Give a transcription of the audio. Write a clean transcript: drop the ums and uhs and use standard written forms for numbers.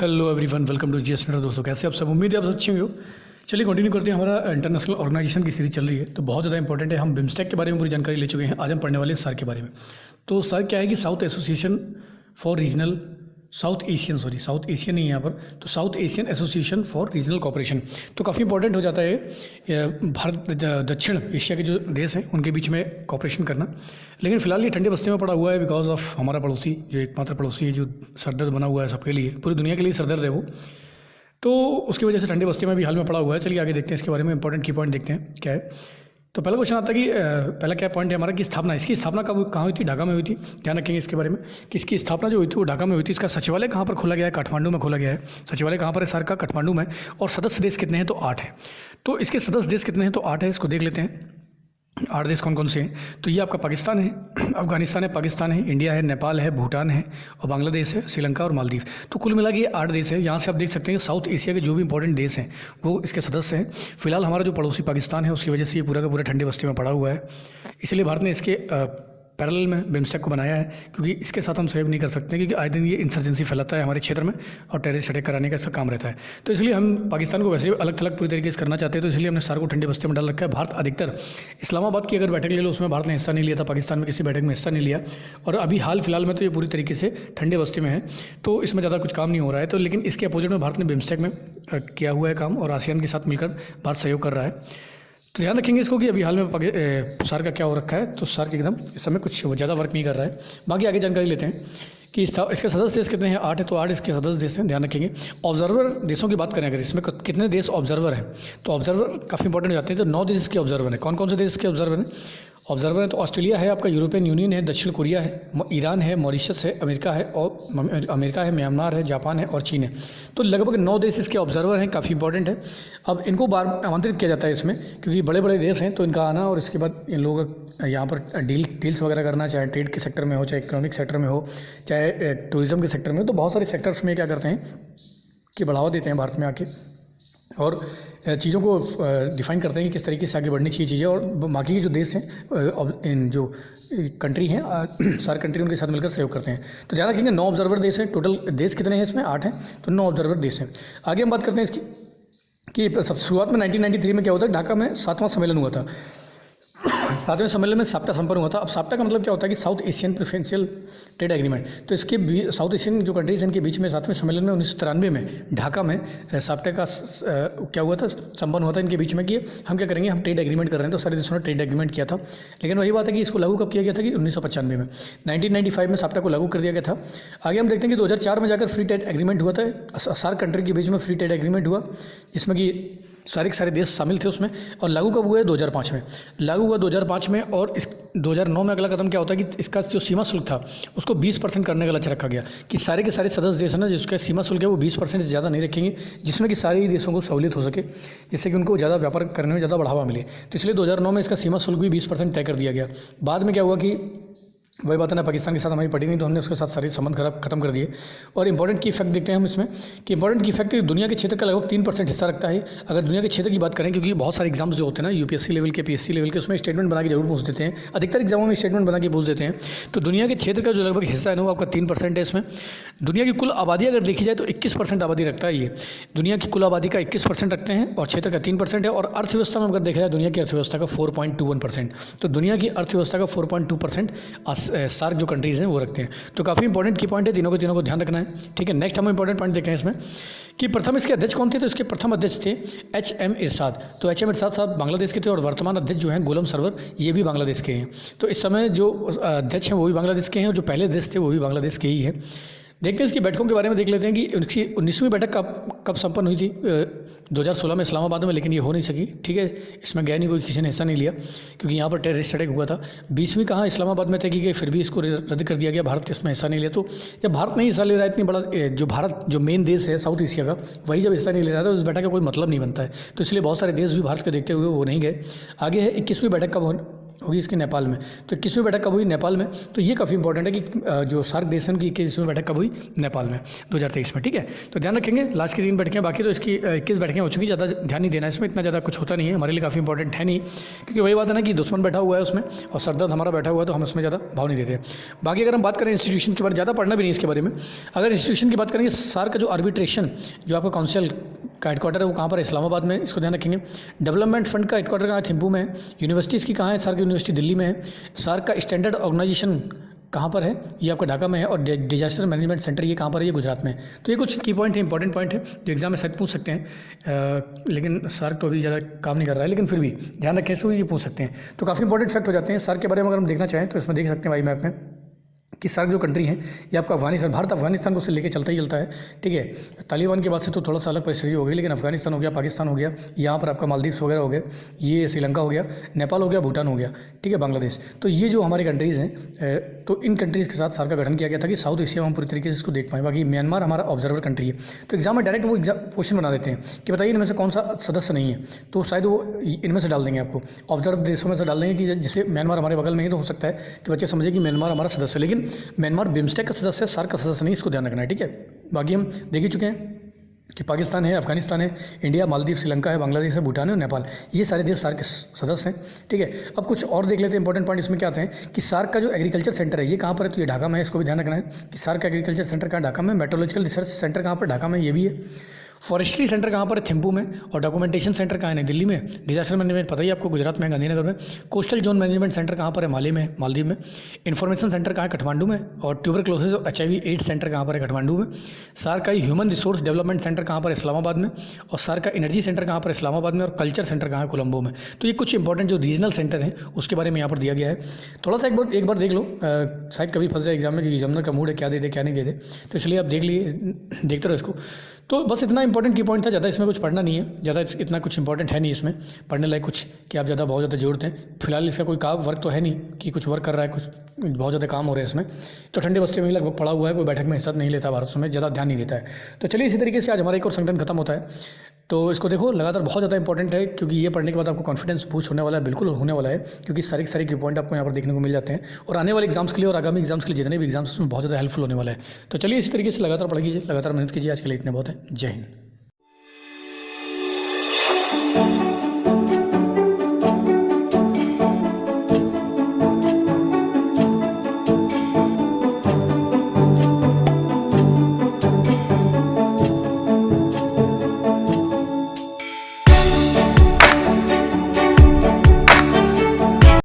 Hello everyone, welcome to GS नेटर। दोस्तों, कैसे आप सब? उम्मीद है आप सब अच्छे हो। चलिए कंटिन्यू करते हैं। हमारा इंटरनेशनल ऑर्गेनाइजेशन की सीरीज चल रही है, तो बहुत ज़्यादा इंपॉर्टेंट है। हम बिम्स्टेक के बारे में पूरी जानकारी ले चुके हैं। आज हम पढ़ने वाले हैं सार्क के बारे में। तो सार्क क्या है कि south association for regional south Asian नहीं है यहाँ पर, तो south Asian association for regional cooperation. तो काफ़ी इंपॉर्टेंट हो जाता है भारत दक्षिण एशिया के जो देश हैं उनके बीच में कोऑपरेशन करना। लेकिन फिलहाल ये ठंडे बस्ते में पड़ा हुआ है बिकॉज ऑफ हमारा पड़ोसी, जो एकमात्र पड़ोसी है जो सरदर्द बना हुआ है सबके लिए, पूरी दुनिया के लिए सरदर्द है वो। तो उसकी वजह से ठंडे बस्ते में भी हाल में पड़ा हुआ है। चलिए आगे देखते हैं इसके बारे में। इंपॉर्टेंट की पॉइंट देखते हैं क्या है। तो पहला क्वेश्चन आता है कि पहला क्या पॉइंट है हमारा कि इसकी स्थापना कहाँ हुई थी? ढाका में हुई थी। ध्यान रखेंगे इसके बारे में कि इसकी स्थापना जो हुई थी वो ढाका में हुई थी। इसका सचिवालय कहाँ पर खोला गया है? काठमांडू में खोला गया है। सचिवालय कहाँ पर है सार्क का? काठमांडू में। और सदस्य देश कितने हैं? तो 8 है। तो इसके सदस्य देश कितने हैं? तो 8 है। इसको देख लेते हैं 8 देश कौन कौन से हैं। तो ये आपका पाकिस्तान है, अफगानिस्तान है, पाकिस्तान है, इंडिया है, नेपाल है, भूटान है और बांग्लादेश है, श्रीलंका और मालदीव। तो कुल मिला के ये 8 देश है। यहाँ से आप देख सकते हैं साउथ एशिया के जो भी इंपॉर्टेंट देश हैं वो इसके सदस्य हैं। फिलहाल हमारा जो पड़ोसी पाकिस्तान है उसकी वजह से ये पूरा का पूरा ठंडे बस्ती में पड़ा हुआ है। इसलिए भारत ने इसके पैरेलल में बिम्स्टेक को बनाया है, क्योंकि इसके साथ हम सहयोग नहीं कर सकते, क्योंकि आए दिन ये इंसर्जेंसी फैलाता है हमारे क्षेत्र में और टेररिस्ट अटैक कराने का इसका काम रहता है। तो इसलिए हम पाकिस्तान को वैसे भी अलग थलग पूरी तरीके से करना चाहते हैं। तो इसलिए हमने सार्क को ठंडे बस्ते में डाल रखा है। भारत अधिकतर इस्लामाबाद की अगर बैठक ले लो उसमें भारत ने हिस्सा नहीं लिया था, पाकिस्तान में किसी बैठक में हिस्सा नहीं लिया। और अभी हाल फिलहाल में तो ये पूरी तरीके से ठंडे बस्ते में है, तो इसमें ज़्यादा कुछ काम नहीं हो रहा है। तो लेकिन इसके अपोजिट में भारत ने बिम्स्टेक में किया हुआ है काम और आसियान के साथ मिलकर भारत सहयोग कर रहा है। तो ध्यान रखेंगे इसको कि अभी हाल में सार्क का क्या हो रखा है। तो सार्क एकदम इस समय कुछ ज़्यादा वर्क नहीं कर रहा है। बाकी आगे जानकारी लेते हैं कि इसके सदस्य देश कितने हैं? 8 है। तो 8 इसके सदस्य देश हैं। ध्यान रखेंगे। ऑब्जर्वर देशों की बात करें अगर इसमें कितने देश ऑब्जर्वर हैं, तो ऑब्जर्वर काफ़ी इंपॉर्टेंट हो जाते हैं। तो 9 देश इसके ऑब्जर्वर हैं। कौन कौन से देश के ऑब्जर्वर हैं? ऑब्जर्वर है तो ऑस्ट्रेलिया है, आपका यूरोपियन यूनियन है, दक्षिण कोरिया है, ईरान है, मॉरिशस है, अमेरिका है, म्यांमार है, जापान है और चीन है। तो लगभग 9 देश इसके ऑब्जर्वर हैं। काफ़ी इंपॉर्टेंट है। अब इनको बार आमंत्रित किया जाता है इसमें, क्योंकि बड़े बड़े देश हैं तो इनका आना और इसके बाद इन लोगों यहाँ पर डील्स वगैरह करना, चाहे ट्रेड के सेक्टर में हो, चाहे इकोनॉमिक सेक्टर में हो, चाहे टूरिज़्म के सेक्टर में हो, तो बहुत सारे सेक्टर्स में क्या करते हैं कि बढ़ावा देते हैं भारत में आके और चीज़ों को डिफ़ाइन करते हैं कि किस तरीके से आगे बढ़नी चाहिए चीज़ें। और बाकी के जो देश हैं, इन जो कंट्री हैं, सारे कंट्री उनके साथ मिलकर सहयोग करते हैं। तो ध्यान रखेंगे 9 ऑब्जर्वर देश हैं। टोटल देश कितने हैं इसमें? 8 हैं। तो 9 ऑब्जर्वर देश हैं। आगे हम बात करते हैं इसकी कि सब शुरुआत में 1993 में क्या होता है, ढाका में 7वां सम्मेलन हुआ था। 7वें सम्मेलन में साप्टा संपन्न हुआ था। अब साप्टा का मतलब क्या होता है कि south Asian preferential trade agreement. तो इसके साउथ एशियन जो कंट्रीज हैं इनके बीच में 7वें सम्मेलन में 1993 में ढाका में साप्टा का क्या हुआ था, संपन्न हुआ था इनके बीच में कि हम क्या करेंगे, हम ट्रेड एग्रीमेंट कर रहे हैं। तो सारे देशों ने ट्रेड एग्रीमेंट किया था। लेकिन वही बात है कि इसको लागू कब किया गया था कि 1995 में, 1995 में साप्टा को लागू कर दिया गया था। आगे हम देखते हैं कि 2004 में जाकर फ्री ट्रेड एग्रीमेंट हुआ था। सार्क कंट्री के बीच में फ्री ट्रेड एग्रीमेंट हुआ, जिसमें कि सारे देश शामिल थे उसमें। और लागू कब हुआ है? 2005 में लागू हुआ, 2005 में। और इस 2009 में अगला कदम क्या होता है कि इसका जो सीमा शुल्क था उसको 20% करने का लक्ष्य रखा गया कि सारे के सारे सदस्य देश है ना, जिसका सीमा शुल्क है वो 20% से ज़्यादा नहीं रखेंगे, जिसमें कि सारे देशों को सहूलियत हो सके, जिससे कि उनको ज़्यादा व्यापार करने में ज़्यादा बढ़ावा मिले। तो इसलिए 2009 में इसका सीमा शुल्क भी 20% तय कर दिया गया। बाद में क्या हुआ कि वही बात है ना, पाकिस्तान के साथ हमारी पड़ी नहीं, तो हमने उसके साथ सारे संबंध खत्म कर दिए। और इंपॉर्टेंट की इफेक्ट देखते हैं हम इसमें कि इंपॉर्टेंट की इफेक्ट दुनिया के क्षेत्र का लगभग 3% हिस्सा रखता है। अगर दुनिया के क्षेत्र की बात करें, क्योंकि बहुत सारे एग्जाम्स जो होते हैं ना यूपीएससी लेवल के, पीएससी लेवल के, उसमें स्टेटमेंट बना के जरूर पूछ देते हैं। अधिकतर एग्जामों में स्टेटमेंट बना के पूछ देते हैं। तो दुनिया के क्षेत्र का जो लगभग हिस्सा है ना वो आपका 3% है। इसमें दुनिया की कुल आबादी अगर देखी जाए तो 21% आबादी रखता है। ये दुनिया की कुल आबादी का 21% रखते हैं और क्षेत्र का 3% है। और अर्थव्यवस्था में अगर देखा जाए दुनिया की अर्थव्यवस्था का 4.21%। तो दुनिया की अर्थव्यवस्था का 4.2% सार्क जो कंट्रीज हैं वो रखते हैं। तो काफ़ी इंपॉर्टेंट की पॉइंट है, तीनों को ध्यान रखना है। ठीक है, नेक्स्ट हम इंपॉर्टेंट पॉइंट देखते हैं इसमें कि प्रथम इसके अध्यक्ष कौन थे। तो इसके प्रथम अध्यक्ष थे HM इरशाद। तो HM इरशाद साहब बांग्लादेश के थे और वर्तमान अध्यक्ष जो हैं गोलम सरवर, ये भी बांग्लादेश के हैं। तो इस समय जो अध्यक्ष हैं वो भी बांग्लादेश के हैं और जो पहले अध्यक्ष थे वो भी बांग्लादेश के ही है। देखते हैं इसकी बैठकों के बारे में, देख लेते हैं कि उनकी 19वीं बैठक कब संपन्न हुई थी। 2016 में इस्लामाबाद में, लेकिन ये हो नहीं सकी। ठीक है, इसमें गया नहीं, कोई किसी ने हिस्सा नहीं लिया, क्योंकि यहाँ पर टेररिस्ट अटैक हुआ था। 20वीं कहाँ इस्लामाबाद में तय की गई, फिर भी इसको रद्द कर दिया गया, भारत इसमें हिस्सा नहीं लिया। तो जब भारत नहीं हिस्सा ले रहा है, इतनी बड़ा जो मेन देश है साउथ एशिया का, वही जब हिस्सा नहीं ले रहा था तो इस बैठक का कोई मतलब नहीं बनता है। तो इसलिए बहुत सारे देश भी भारत को देखते हुए वो नहीं गए। आगे है 21वीं बैठक कब होगी इसकी नेपाल में। तो 21वीं बैठक कब हुई? नेपाल में। तो ये काफ़ी इंपॉर्टेंट है कि जो सार्क देशन की 21वीं बैठक कब हुई? नेपाल में 2023 में। ठीक है, तो ध्यान रखेंगे लास्ट की 3 बैठकें, बाकी तो इसकी 21 बैठकें हो चुकी, ज़्यादा ध्यान नहीं देना इसमें, इतना ज़्यादा कुछ होता नहीं है, हमारे लिए काफ़ी इंपॉर्टेंट है नहीं, क्योंकि वही बात है ना कि दुश्मन बैठा हुआ है उसमें और सरदर्द हमारा बैठा हुआ है, तो हम उसमें ज़्यादा भाव नहीं देते। बाकी अगर हम बात करें इंस्टीट्यूशन के बारे में, ज़्यादा पढ़ना भी नहीं इसके बारे में। अगर इंस्टीट्यूशन की बात करेंगे, सार्क का जो आर्बिट्रेशन जो आपका काउंसिल का हेडक्वार्टर है वो कहाँ पर है? इस्लामाबाद में, इसको ध्यान रखेंगे। डेवलपमेंट फंड का हेडक्वार्टर कहाँ है? थिम्पू में है। यूनिवर्सिटीज़ की कहाँ है? सार्क यूनिवर्सिटी दिल्ली में है। सार्क का स्टैंडर्ड ऑर्गेनाइजेशन कहाँ पर है? ये आपका ढाका में है। और डिजास्टर मैनेजमेंट सेंटर ये कहाँ पर है? ये गुजरात में है। तो ये कुछ की पॉइंट है, इंपॉर्टेंट पॉइंट है जो एग्जाम में शायद पूछ सकते हैं, लेकिन सार्क तो अभी ज़्यादा काम नहीं कर रहा है, लेकिन फिर भी ध्यान रखें, इसको ये पूछ सकते हैं। तो काफ़ी इंपॉर्टेंट फैक्ट हो जाते हैं सार्क के बारे में। अगर हम देखना चाहें तो इसमें देख सकते हैं वाई मैप में कि सार्क जो कंट्री है ये आपका अफगानिस्तान, भारत अफगानिस्तान को उससे लेके चलता ही चलता है। ठीक है, तालिबान के बाद से तो थोड़ा सा अलग परिस्थिति हो गई, लेकिन अफगानिस्तान हो गया, पाकिस्तान हो गया, यहाँ पर आपका मालदीव्स वगैरह हो गए, ये श्रीलंका हो गया, नेपाल हो गया, भूटान हो गया, ठीक है, बांग्लादेश। तो ये जो हमारी कंट्रीज़ हैं, तो इन कंट्रीज़ के साथ सार्क का गठन किया गया था कि साउथ एशिया में हम पूरी तरीके से इसको देख पाएँ। बाकी म्यांमार हमारा ऑब्जर्वर कंट्री है, तो एग्जाम में डायरेक्ट वो एग्जाम क्वेश्चन बना देते हैं कि बताइए इनमें से कौन सा सदस्य नहीं है, तो शायद वो इनमें से डाल देंगे आपको, ऑब्जर्व देशों में से डाल देंगे कि जैसे म्यांमार हमारे बगल में है, तो हो सकता है कि बच्चे समझे कि म्यांमार हमारा सदस्य है, लेकिन म्यांमार बिम्स्टेक का सदस्य है, सार्क का सदस्य नहीं, इसको ध्यान रखना है। ठीक है, बाकी हम देख ही चुके हैं कि पाकिस्तान है, अफगानिस्तान है, इंडिया, मालदीव, श्रीलंका है, बांग्लादेश है, भूटान है और नेपाल, ये सारे देश सार्क के सदस्य हैं। ठीक है, अब कुछ और देख लेते हैं इंपॉर्टेंट पॉइंट इसमें क्या आते हैं कि सार्क का जो एग्रीकल्चर सेंटर है ये कहाँ पर है? तो ये ढाका में है, इसको भी ध्यान रखना है कि सार्क का एग्रीकल्चर सेंटर कहाँ? ढाका में। मेट्रोलॉजिकल रिसर्च सेंटर कहाँ पर? ढाका में, ये भी है। फॉरेस्ट्री सेंटर कहाँ पर है? थिम्पू में। और डॉक्यूमेंटेशन सेंटर कहाँ है? नई दिल्ली में। डिजास्टर मैनेजमेंट पता ही आपको, गुजरात में, गांधीनगर में। कोस्टल जोन मैनेजमेंट सेंटर कहाँ पर है? माले में, मालदीव में। इन्फॉर्मेशन सेंटर कहाँ है? काठमांडू में। और ट्यूबरक्लोसिस और HIV एड्स सेंटर कहाँ पर है? काठमांडू में। सार्क का ह्यूमन रिसोर्स डेवलपमेंट सेंटर कहाँ पर है? इस्लामाबाद में। और सार्क का एनर्जी सेंटर कहाँ पर है? इस्लामाबाद में। और कल्चर सेंटर कहाँ है? कोलंबो में। तो ये कुछ इंपॉर्टेंट जो रीजनल सेंटर हैं उसके बारे में यहाँ पर दिया गया है। थोड़ा सा एक बार देख लो, शायद कभी फंस जाए एग्जाम में कि एग्जामिनर का मूड है क्या दे दे क्या नहीं दे दे, तो इसलिए आप देखते रहो इसको। तो बस इतना इंपॉर्टेंट की पॉइंट था, ज़्यादा इसमें कुछ पढ़ना नहीं है, ज़्यादा इतना कुछ इंपॉर्टेंट है नहीं इसमें पढ़ने लायक कुछ कि आप ज़्यादा बहुत ज़्यादा ज़रूरत है। फिलहाल इसका कोई काम वर्क तो है नहीं कि कुछ वर्क कर रहा है, कुछ बहुत ज़्यादा काम हो रहा है इसमें, तो ठंडे बस्ते में ही लगभग पड़ा हुआ है, कोई बैठक में हिस्सा नहीं लेता भारत में, ज़्यादा ध्यान नहीं देता है। तो चलिए इसी तरीके से आज हमारा एक और संगठन खत्म होता है। तो इसको देखो लगातार, बहुत ज़्यादा इंपॉर्टेंट है, क्योंकि ये पढ़ने के बाद आपको कॉन्फिडेंस बूस्ट होने वाला है, बिल्कुल होने वाला है, क्योंकि सारे की पॉइंट आपको यहाँ पर देखने को मिल जाते हैं और आने वाले एग्जाम्स के लिए और आगामी एग्जाम्स के लिए जितने भी एग्जाम्स उसमें बहुत ज़्यादा हेल्पफुल होने वाला है। तो चलिए इसी तरीके से लगातार पढ़ कीजिए, लगातार मेहनत कीजिए। आज के लिए इतने बहुत है। जय हिंद।